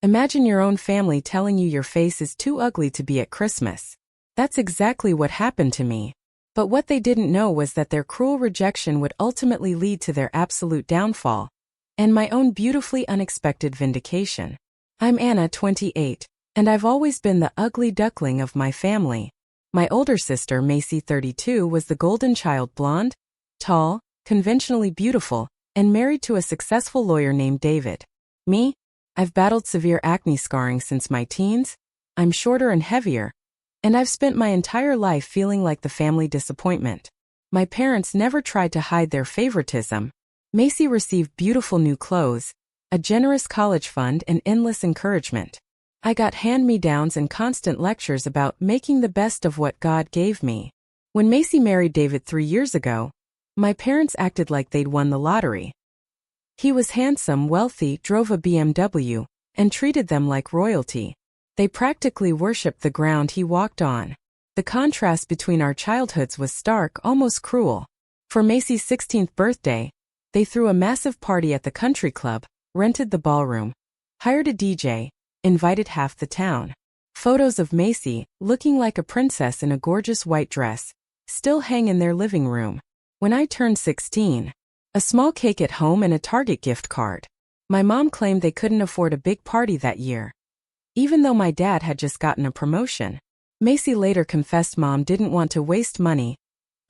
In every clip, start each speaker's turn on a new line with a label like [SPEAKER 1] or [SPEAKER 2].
[SPEAKER 1] Imagine your own family telling you your face is too ugly to be at Christmas. That's exactly what happened to me. But what they didn't know was that their cruel rejection would ultimately lead to their absolute downfall, and my own beautifully unexpected vindication. I'm Anna, 28, and I've always been the ugly duckling of my family. My older sister, Macy, 32, was the golden child, blonde, tall, conventionally beautiful, and married to a successful lawyer named David. Me? I've battled severe acne scarring since my teens. I'm shorter and heavier, and I've spent my entire life feeling like the family disappointment. My parents never tried to hide their favoritism. Macy received beautiful new clothes, a generous college fund, and endless encouragement. I got hand-me-downs and constant lectures about making the best of what God gave me. When Macy married David 3 years ago, my parents acted like they'd won the lottery. He was handsome, wealthy, drove a BMW, and treated them like royalty. They practically worshipped the ground he walked on. The contrast between our childhoods was stark, almost cruel. For Macy's 16th birthday, they threw a massive party at the country club, rented the ballroom, hired a DJ, invited half the town. Photos of Macy, looking like a princess in a gorgeous white dress, still hang in their living room. When I turned 16, a small cake at home and a Target gift card. My mom claimed they couldn't afford a big party that year, even though my dad had just gotten a promotion. Macy later confessed Mom didn't want to waste money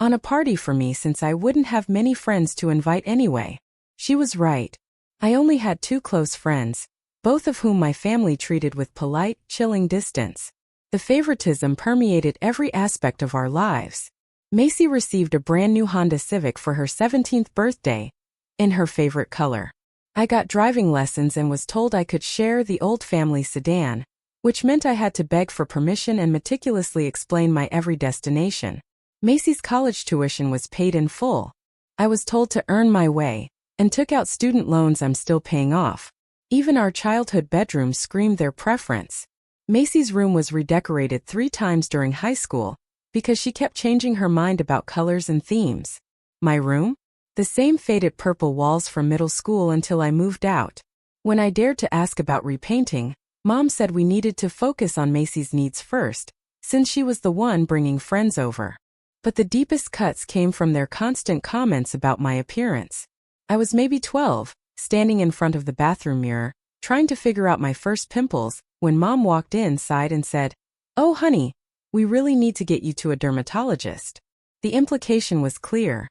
[SPEAKER 1] on a party for me since I wouldn't have many friends to invite anyway. She was right. I only had 2 close friends, both of whom my family treated with polite, chilling distance. The favoritism permeated every aspect of our lives. Macy received a brand new Honda Civic for her 17th birthday, in her favorite color. I got driving lessons and was told I could share the old family sedan, which meant I had to beg for permission and meticulously explain my every destination. Macy's college tuition was paid in full. I was told to earn my way, and took out student loans I'm still paying off. Even our childhood bedrooms screamed their preference. Macy's room was redecorated 3 times during high school, because she kept changing her mind about colors and themes. My room? The same faded purple walls from middle school until I moved out. When I dared to ask about repainting, Mom said we needed to focus on Macy's needs first, since she was the one bringing friends over. But the deepest cuts came from their constant comments about my appearance. I was maybe 12, standing in front of the bathroom mirror, trying to figure out my first pimples, when Mom walked in, sighed, and said, "Oh honey, we really need to get you to a dermatologist." The implication was clear.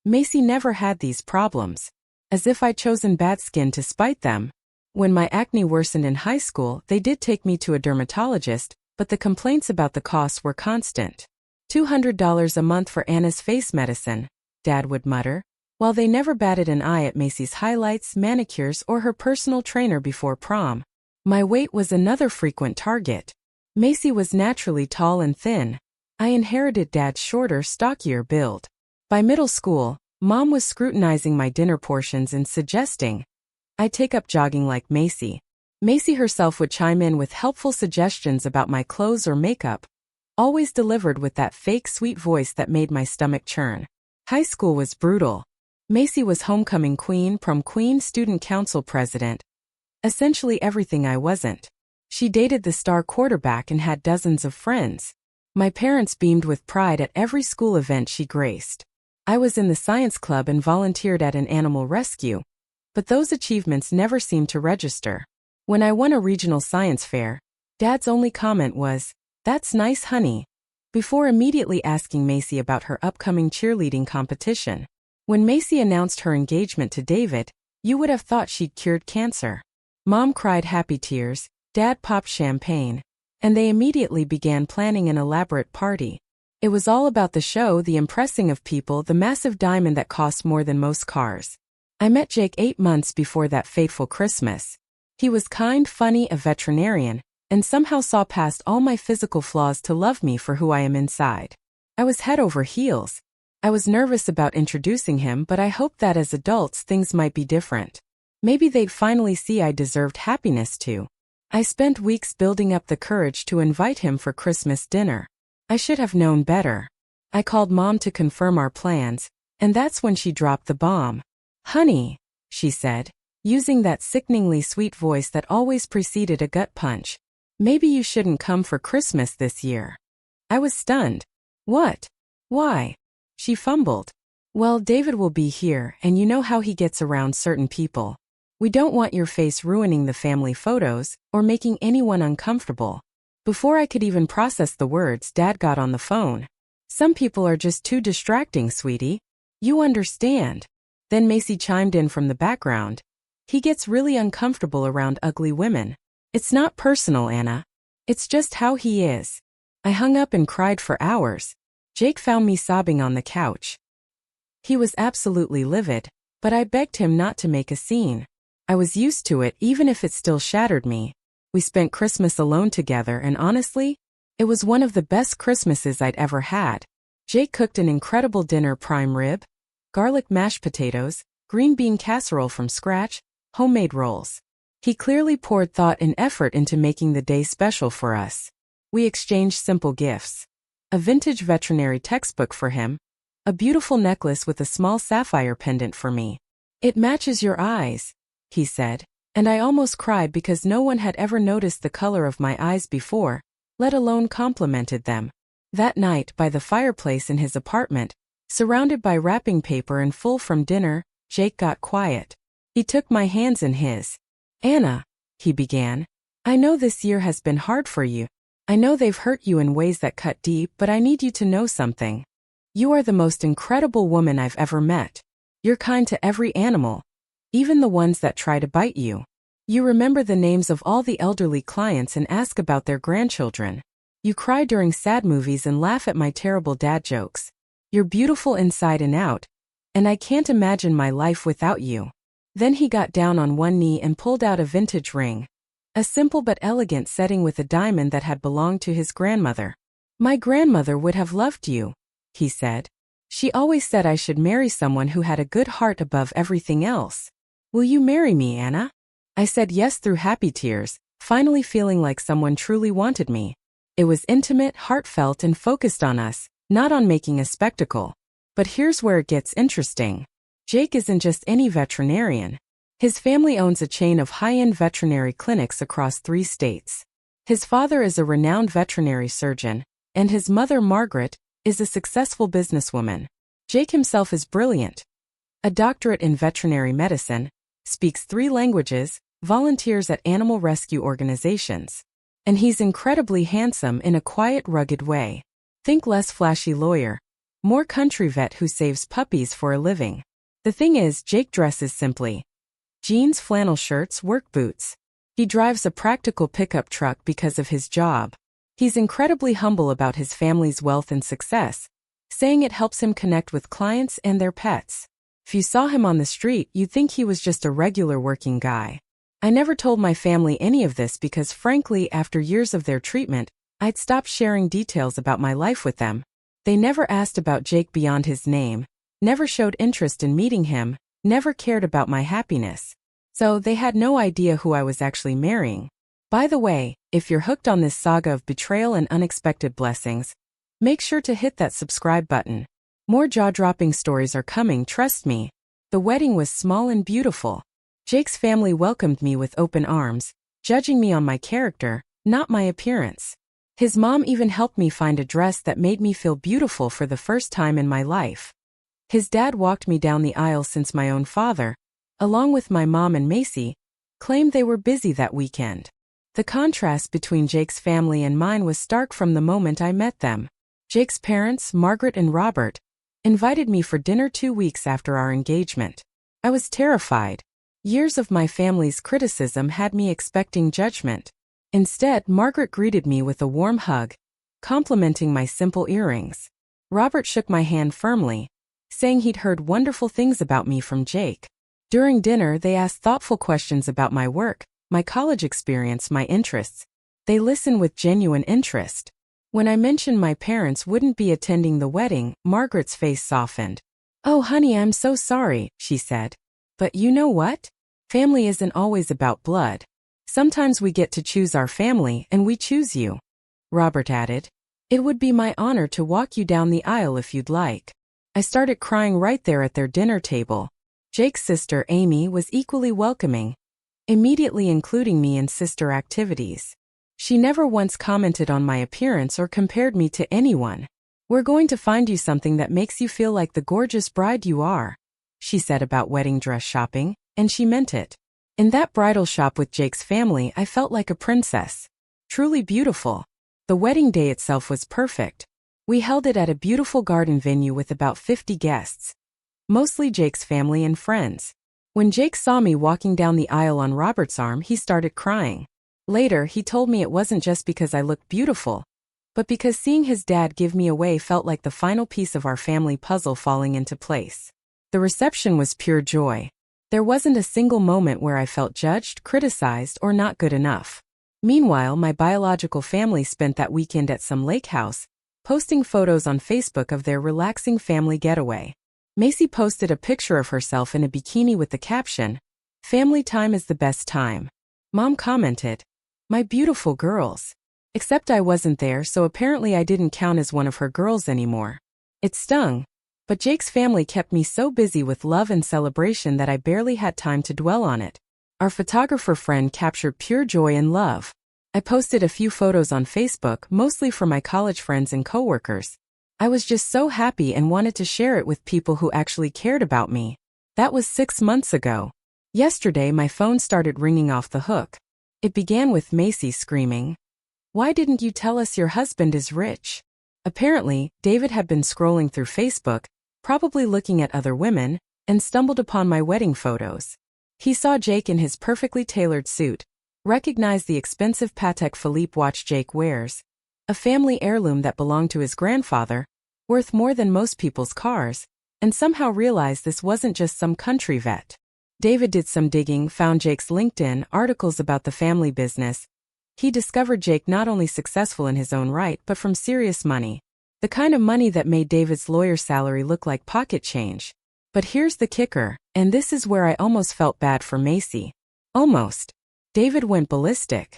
[SPEAKER 1] Macy never had these problems. As if I'd chosen bad skin to spite them. When my acne worsened in high school, they did take me to a dermatologist, but the complaints about the costs were constant. $200 a month for Anna's face medicine, Dad would mutter, while they never batted an eye at Macy's highlights, manicures, or her personal trainer before prom. My weight was another frequent target. Macy was naturally tall and thin. I inherited Dad's shorter, stockier build. By middle school, Mom was scrutinizing my dinner portions and suggesting I take up jogging like Macy. Macy herself would chime in with helpful suggestions about my clothes or makeup, always delivered with that fake sweet voice that made my stomach churn. High school was brutal. Macy was homecoming queen, prom queen, student council president. Essentially everything I wasn't. She dated the star quarterback and had dozens of friends. My parents beamed with pride at every school event she graced. I was in the science club and volunteered at an animal rescue, but those achievements never seemed to register. When I won a regional science fair, Dad's only comment was, "That's nice, honey," before immediately asking Macy about her upcoming cheerleading competition. When Macy announced her engagement to David, you would have thought she'd cured cancer. Mom cried happy tears, Dad popped champagne, and they immediately began planning an elaborate party. It was all about the show, the impressing of people, the massive diamond that cost more than most cars. I met Jake 8 months before that fateful Christmas. He was kind, funny, a veterinarian, and somehow saw past all my physical flaws to love me for who I am inside. I was head over heels. I was nervous about introducing him, but I hoped that as adults things might be different. Maybe they'd finally see I deserved happiness too. I spent weeks building up the courage to invite him for Christmas dinner. I should have known better. I called Mom to confirm our plans, and that's when she dropped the bomb. "Honey," she said, using that sickeningly sweet voice that always preceded a gut punch. Maybe you shouldn't come for Christmas this year. I was stunned. What? Why? She fumbled. Well, David will be here, and you know how he gets around certain people. We don't want your face ruining the family photos, or making anyone uncomfortable. Before I could even process the words, Dad got on the phone. Some people are just too distracting, sweetie. You understand. Then Macy chimed in from the background. He gets really uncomfortable around ugly women. It's not personal, Anna. It's just how he is. I hung up and cried for hours. Jake found me sobbing on the couch. He was absolutely livid, but I begged him not to make a scene. I was used to it even if it still shattered me. We spent Christmas alone together and honestly, it was one of the best Christmases I'd ever had. Jake cooked an incredible dinner: prime rib, garlic mashed potatoes, green bean casserole from scratch, homemade rolls. He clearly poured thought and effort into making the day special for us. We exchanged simple gifts. A vintage veterinary textbook for him, a beautiful necklace with a small sapphire pendant for me. It matches your eyes, he said, and I almost cried because no one had ever noticed the color of my eyes before, let alone complimented them. That night, by the fireplace in his apartment, surrounded by wrapping paper and full from dinner, Jake got quiet. He took my hands in his. Anna, he began, I know this year has been hard for you. I know they've hurt you in ways that cut deep, but I need you to know something. You are the most incredible woman I've ever met. You're kind to every animal, even the ones that try to bite you. You remember the names of all the elderly clients and ask about their grandchildren. You cry during sad movies and laugh at my terrible dad jokes. You're beautiful inside and out, and I can't imagine my life without you. Then he got down on one knee and pulled out a vintage ring. A simple but elegant setting with a diamond that had belonged to his grandmother. My grandmother would have loved you, he said. She always said I should marry someone who had a good heart above everything else. Will you marry me, Anna? I said yes through happy tears, finally feeling like someone truly wanted me. It was intimate, heartfelt, and focused on us, not on making a spectacle. But here's where it gets interesting. Jake isn't just any veterinarian. His family owns a chain of high-end veterinary clinics across 3 states. His father is a renowned veterinary surgeon, and his mother, Margaret, is a successful businesswoman. Jake himself is brilliant. A doctorate in veterinary medicine, speaks 3 languages, volunteers at animal rescue organizations. And he's incredibly handsome in a quiet, rugged way. Think less flashy lawyer, more country vet who saves puppies for a living. The thing is, Jake dresses simply. Jeans, flannel shirts, work boots. He drives a practical pickup truck because of his job. He's incredibly humble about his family's wealth and success, saying it helps him connect with clients and their pets. If you saw him on the street, you'd think he was just a regular working guy. I never told my family any of this because, frankly, after years of their treatment, I'd stopped sharing details about my life with them. They never asked about Jake beyond his name, never showed interest in meeting him, never cared about my happiness. So they had no idea who I was actually marrying. By the way, if you're hooked on this saga of betrayal and unexpected blessings, make sure to hit that subscribe button. More jaw-dropping stories are coming, trust me. The wedding was small and beautiful. Jake's family welcomed me with open arms, judging me on my character, not my appearance. His mom even helped me find a dress that made me feel beautiful for the first time in my life. His dad walked me down the aisle since my own father, along with my mom and Macy, claimed they were busy that weekend. The contrast between Jake's family and mine was stark from the moment I met them. Jake's parents, Margaret and Robert, invited me for dinner 2 weeks after our engagement. I was terrified. Years of my family's criticism had me expecting judgment. Instead, Margaret greeted me with a warm hug, complimenting my simple earrings. Robert shook my hand firmly, saying he'd heard wonderful things about me from Jake. During dinner, they asked thoughtful questions about my work, my college experience, my interests. They listened with genuine interest. When I mentioned my parents wouldn't be attending the wedding, Margaret's face softened. "Oh, honey, I'm so sorry," she said. "But you know what? Family isn't always about blood. Sometimes we get to choose our family, and we choose you." Robert added, "It would be my honor to walk you down the aisle if you'd like." I started crying right there at their dinner table. Jake's sister Amy was equally welcoming, immediately including me in sister activities. She never once commented on my appearance or compared me to anyone. "We're going to find you something that makes you feel like the gorgeous bride you are," she said about wedding dress shopping, and she meant it. In that bridal shop with Jake's family, I felt like a princess. Truly beautiful. The wedding day itself was perfect. We held it at a beautiful garden venue with about 50 guests, mostly Jake's family and friends. When Jake saw me walking down the aisle on Robert's arm, he started crying. Later, he told me it wasn't just because I looked beautiful, but because seeing his dad give me away felt like the final piece of our family puzzle falling into place. The reception was pure joy. There wasn't a single moment where I felt judged, criticized, or not good enough. Meanwhile, my biological family spent that weekend at some lake house, posting photos on Facebook of their relaxing family getaway. Macy posted a picture of herself in a bikini with the caption, "Family time is the best time." Mom commented, "My beautiful girls." Except I wasn't there, so apparently I didn't count as one of her girls anymore. It stung. But Jake's family kept me so busy with love and celebration that I barely had time to dwell on it. Our photographer friend captured pure joy and love. I posted a few photos on Facebook, mostly for my college friends and coworkers. I was just so happy and wanted to share it with people who actually cared about me. That was 6 months ago. Yesterday, my phone started ringing off the hook. It began with Macy screaming, "Why didn't you tell us your husband is rich?" Apparently, David had been scrolling through Facebook, probably looking at other women, and stumbled upon my wedding photos. He saw Jake in his perfectly tailored suit, recognized the expensive Patek Philippe watch Jake wears, a family heirloom that belonged to his grandfather, worth more than most people's cars, and somehow realized this wasn't just some country vet. David did some digging, found Jake's LinkedIn articles about the family business. He discovered Jake not only successful in his own right but from serious money. The kind of money that made David's lawyer salary look like pocket change. But here's the kicker, and this is where I almost felt bad for Macy. Almost. David went ballistic.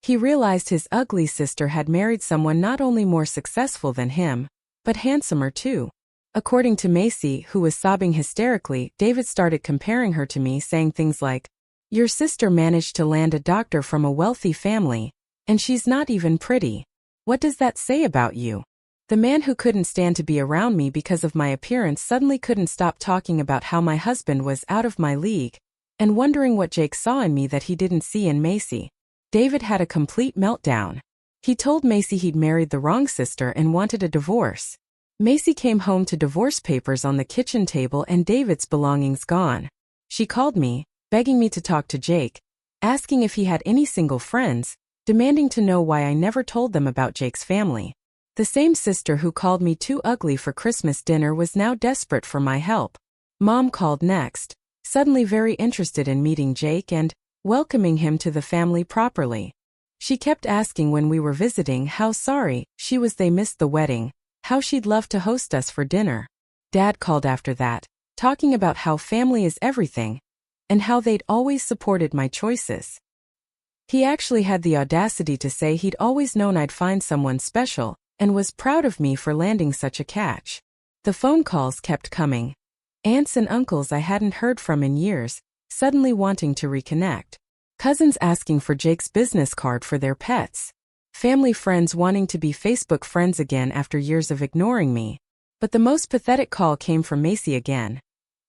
[SPEAKER 1] He realized his ugly sister had married someone not only more successful than him, but handsomer too. According to Macy, who was sobbing hysterically, David started comparing her to me, saying things like, "Your sister managed to land a doctor from a wealthy family, and she's not even pretty. What does that say about you?" The man who couldn't stand to be around me because of my appearance suddenly couldn't stop talking about how my husband was out of my league, and wondering what Jake saw in me that he didn't see in Macy. David had a complete meltdown. He told Macy he'd married the wrong sister and wanted a divorce. Macy came home to divorce papers on the kitchen table and David's belongings gone. She called me, begging me to talk to Jake, asking if he had any single friends, demanding to know why I never told them about Jake's family. The same sister who called me too ugly for Christmas dinner was now desperate for my help. Mom called next, suddenly very interested in meeting Jake and welcoming him to the family properly. She kept asking when we were visiting how sorry she was they missed the wedding, how she'd love to host us for dinner. Dad called after that, talking about how family is everything, and how they'd always supported my choices. He actually had the audacity to say he'd always known I'd find someone special, and was proud of me for landing such a catch. The phone calls kept coming. Aunts and uncles I hadn't heard from in years, suddenly wanting to reconnect. Cousins asking for Jake's business card for their pets. Family friends wanting to be Facebook friends again after years of ignoring me. But the most pathetic call came from Macy again.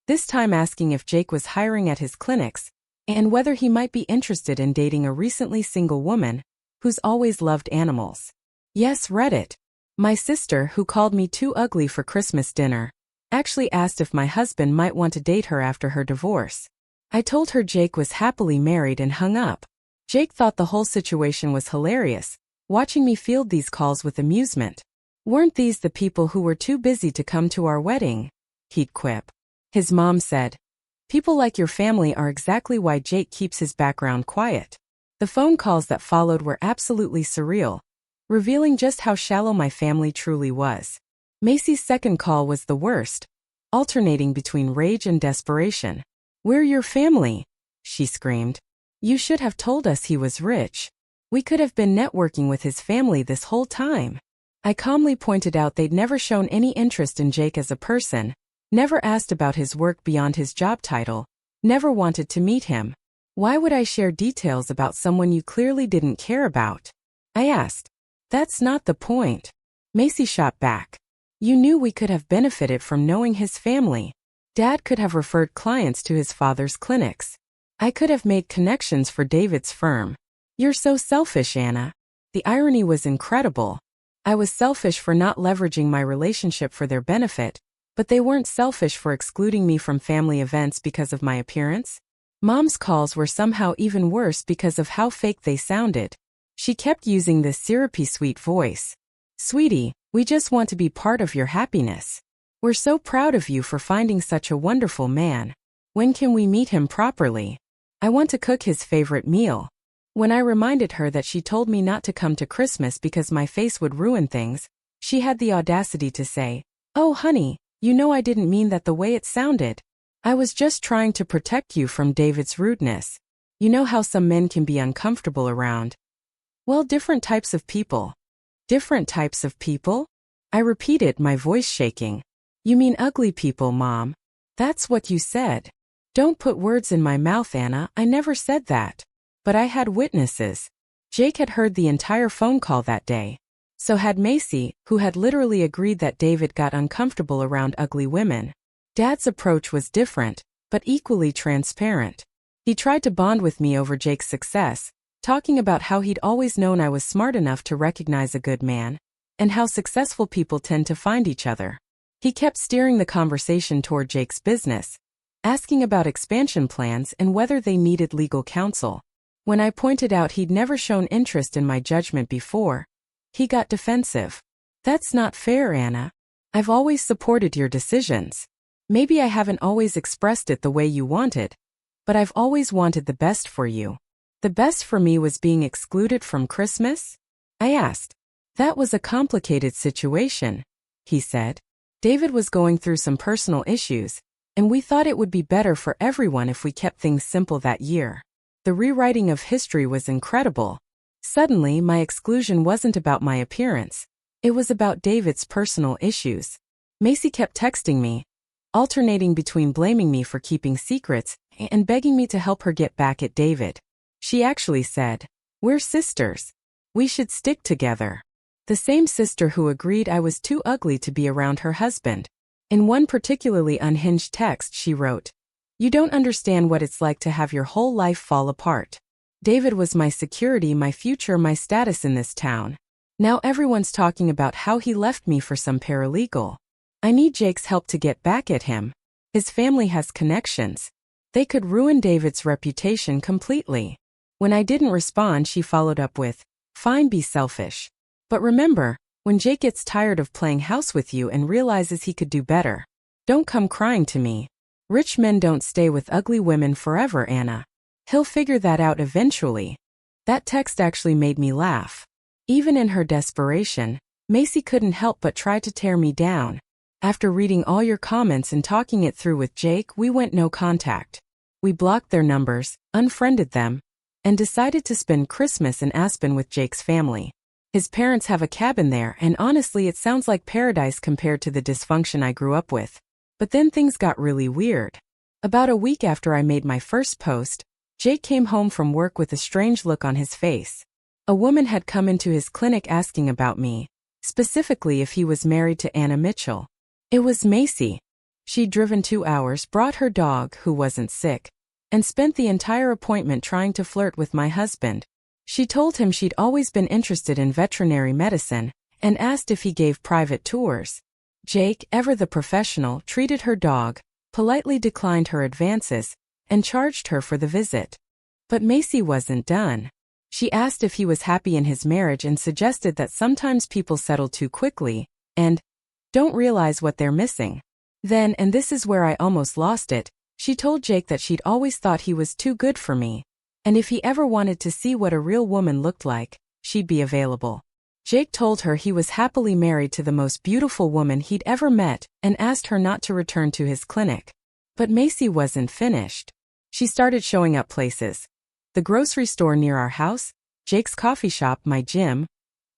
[SPEAKER 1] This time asking if Jake was hiring at his clinics, and whether he might be interested in dating a recently single woman who's always loved animals. Yes, read it. My sister, who called me too ugly for Christmas dinner, actually asked if my husband might want to date her after her divorce. I told her Jake was happily married and hung up. Jake thought the whole situation was hilarious, watching me field these calls with amusement. "Weren't these the people who were too busy to come to our wedding?" he'd quip. His mom said, "People like your family are exactly why Jake keeps his background quiet." The phone calls that followed were absolutely surreal, revealing just how shallow my family truly was. Macy's second call was the worst, alternating between rage and desperation. "We're your family," she screamed. "You should have told us he was rich. We could have been networking with his family this whole time." I calmly pointed out they'd never shown any interest in Jake as a person, Never asked about his work beyond his job title. Never wanted to meet him. Why would I share details about someone you clearly didn't care about? I asked. That's not the point. Macy shot back. You knew we could have benefited from knowing his family. Dad could have referred clients to his father's clinics. I could have made connections for David's firm. You're so selfish, Anna. The irony was incredible. I was selfish for not leveraging my relationship for their benefit, but they weren't selfish for excluding me from family events because of my appearance. Mom's calls were somehow even worse because of how fake they sounded. She kept using this syrupy sweet voice. Sweetie, we just want to be part of your happiness. We're so proud of you for finding such a wonderful man. When can we meet him properly? I want to cook his favorite meal. When I reminded her that she told me not to come to Christmas because my face would ruin things, she had the audacity to say, "Oh honey, you know I didn't mean that the way it sounded. I was just trying to protect you from David's rudeness. You know how some men can be uncomfortable around." Well, different types of people. Different types of people? I repeated, my voice shaking. You mean ugly people, Mom. That's what you said. Don't put words in my mouth, Anna. I never said that. But I had witnesses. Jake had heard the entire phone call that day. So had Macy, who had literally agreed that David got uncomfortable around ugly women. Dad's approach was different, but equally transparent. He tried to bond with me over Jake's success, talking about how he'd always known I was smart enough to recognize a good man, and how successful people tend to find each other. He kept steering the conversation toward Jake's business, asking about expansion plans and whether they needed legal counsel. When I pointed out he'd never shown interest in my judgment before, he got defensive. That's not fair, Anna. I've always supported your decisions. Maybe I haven't always expressed it the way you wanted, but I've always wanted the best for you. The best for me was being excluded from Christmas? I asked. That was a complicated situation, he said. David was going through some personal issues, and we thought it would be better for everyone if we kept things simple that year. The rewriting of history was incredible. Suddenly, my exclusion wasn't about my appearance. It was about David's personal issues. Macy kept texting me, alternating between blaming me for keeping secrets and begging me to help her get back at David. She actually said, "We're sisters. We should stick together." The same sister who agreed I was too ugly to be around her husband. In one particularly unhinged text she wrote, "You don't understand what it's like to have your whole life fall apart. David was my security, my future, my status in this town. Now everyone's talking about how he left me for some paralegal. I need Jake's help to get back at him. His family has connections. They could ruin David's reputation completely." When I didn't respond, she followed up with, "Fine, be selfish. But remember, when Jake gets tired of playing house with you and realizes he could do better, don't come crying to me. Rich men don't stay with ugly women forever, Anna. He'll figure that out eventually." That text actually made me laugh. Even in her desperation, Macy couldn't help but try to tear me down. After reading all your comments and talking it through with Jake, we went no contact. We blocked their numbers, unfriended them, and decided to spend Christmas in Aspen with Jake's family. His parents have a cabin there, and honestly it sounds like paradise compared to the dysfunction I grew up with. But then things got really weird. About a week after I made my first post, Jake came home from work with a strange look on his face. A woman had come into his clinic asking about me, specifically if he was married to Anna Mitchell. It was Macy. She'd driven 2 hours, brought her dog, who wasn't sick, and spent the entire appointment trying to flirt with my husband. She told him she'd always been interested in veterinary medicine and asked if he gave private tours. Jake, ever the professional, treated her dog, politely declined her advances, and charged her for the visit. But Macy wasn't done. She asked if he was happy in his marriage and suggested that sometimes people settle too quickly and don't realize what they're missing. Then, and this is where I almost lost it, she told Jake that she'd always thought he was too good for me, and if he ever wanted to see what a real woman looked like, she'd be available. Jake told her he was happily married to the most beautiful woman he'd ever met and asked her not to return to his clinic. But Macy wasn't finished. She started showing up places. The grocery store near our house, Jake's coffee shop, my gym,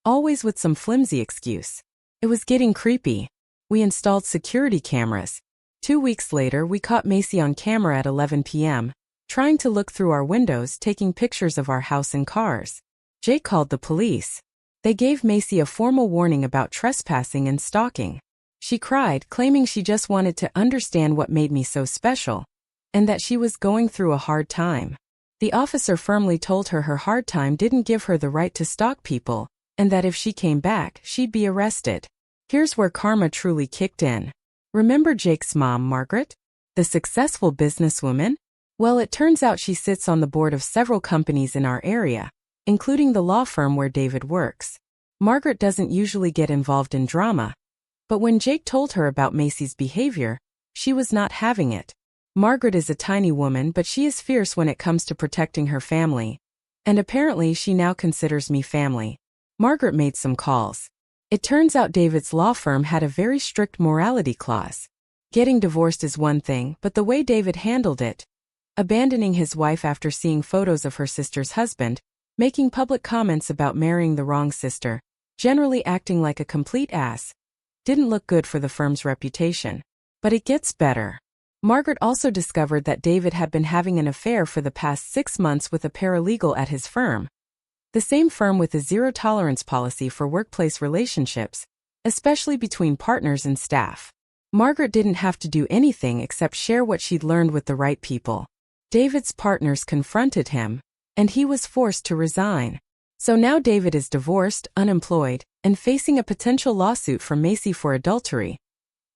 [SPEAKER 1] always with some flimsy excuse. It was getting creepy. We installed security cameras. 2 weeks later, we caught Macy on camera at 11 p.m., trying to look through our windows, taking pictures of our house and cars. Jake called the police. They gave Macy a formal warning about trespassing and stalking. She cried, claiming she just wanted to understand what made me so special, and that she was going through a hard time. The officer firmly told her her hard time didn't give her the right to stalk people, and that if she came back, she'd be arrested. Here's where karma truly kicked in. Remember Jake's mom, Margaret? The successful businesswoman? Well, it turns out she sits on the board of several companies in our area, including the law firm where David works. Margaret doesn't usually get involved in drama, but when Jake told her about Macy's behavior, she was not having it. Margaret is a tiny woman, but she is fierce when it comes to protecting her family, and apparently she now considers me family. Margaret made some calls. It turns out David's law firm had a very strict morality clause. Getting divorced is one thing, but the way David handled it, abandoning his wife after seeing photos of her sister's husband, making public comments about marrying the wrong sister, generally acting like a complete ass, didn't look good for the firm's reputation. But it gets better. Margaret also discovered that David had been having an affair for the past 6 months with a paralegal at his firm. The same firm with a zero-tolerance policy for workplace relationships, especially between partners and staff. Margaret didn't have to do anything except share what she'd learned with the right people. David's partners confronted him, and he was forced to resign. So now David is divorced, unemployed, and facing a potential lawsuit from Macy for adultery.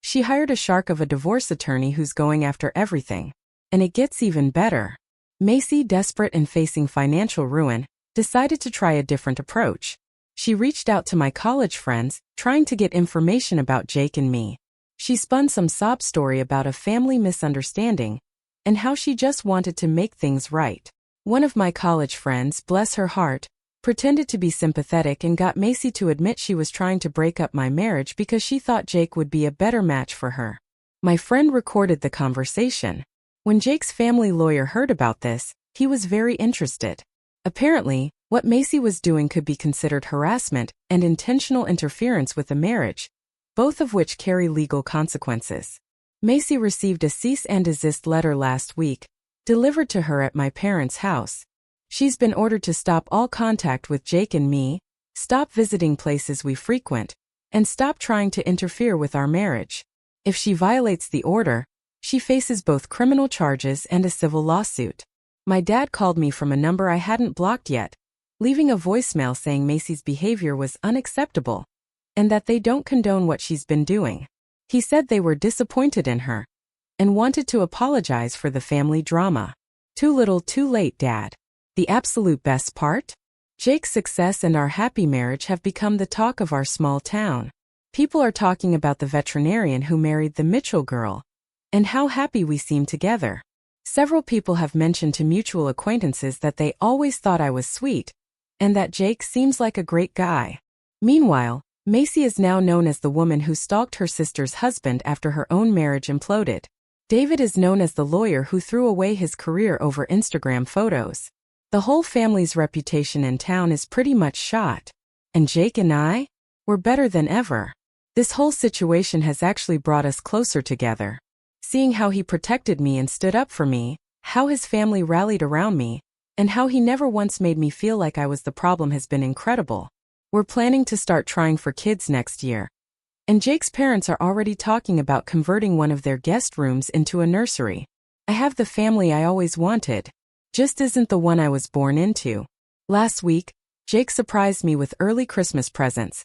[SPEAKER 1] She hired a shark of a divorce attorney who's going after everything. And it gets even better. Macy, desperate and facing financial ruin, decided to try a different approach. She reached out to my college friends, trying to get information about Jake and me. She spun some sob story about a family misunderstanding, and how she just wanted to make things right. One of my college friends, bless her heart, pretended to be sympathetic and got Macy to admit she was trying to break up my marriage because she thought Jake would be a better match for her. My friend recorded the conversation. When Jake's family lawyer heard about this, he was very interested. Apparently, what Macy was doing could be considered harassment and intentional interference with the marriage, both of which carry legal consequences. Macy received a cease and desist letter last week, delivered to her at my parents' house. She's been ordered to stop all contact with Jake and me, stop visiting places we frequent, and stop trying to interfere with our marriage. If she violates the order, she faces both criminal charges and a civil lawsuit. My dad called me from a number I hadn't blocked yet, leaving a voicemail saying Macy's behavior was unacceptable, and that they don't condone what she's been doing. He said they were disappointed in her, and wanted to apologize for the family drama. Too little, too late, Dad. The absolute best part? Jake's success and our happy marriage have become the talk of our small town. People are talking about the veterinarian who married the Mitchell girl, and how happy we seem together. Several people have mentioned to mutual acquaintances that they always thought I was sweet, and that Jake seems like a great guy. Meanwhile, Macy is now known as the woman who stalked her sister's husband after her own marriage imploded. David is known as the lawyer who threw away his career over Instagram photos. The whole family's reputation in town is pretty much shot. And Jake and I? We're better than ever. This whole situation has actually brought us closer together. Seeing how he protected me and stood up for me, how his family rallied around me, and how he never once made me feel like I was the problem has been incredible. We're planning to start trying for kids next year. And Jake's parents are already talking about converting one of their guest rooms into a nursery. I have the family I always wanted. Just isn't the one I was born into. Last week, Jake surprised me with early Christmas presents,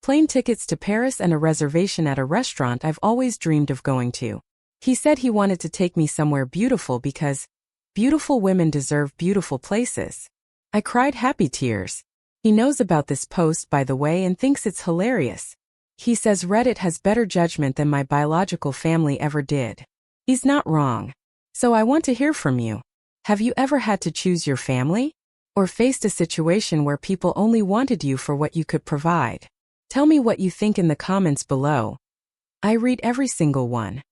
[SPEAKER 1] plane tickets to Paris and a reservation at a restaurant I've always dreamed of going to. He said he wanted to take me somewhere beautiful because beautiful women deserve beautiful places. I cried happy tears. He knows about this post, by the way, and thinks it's hilarious. He says Reddit has better judgment than my biological family ever did. He's not wrong. So I want to hear from you. Have you ever had to choose your family? Or faced a situation where people only wanted you for what you could provide? Tell me what you think in the comments below. I read every single one.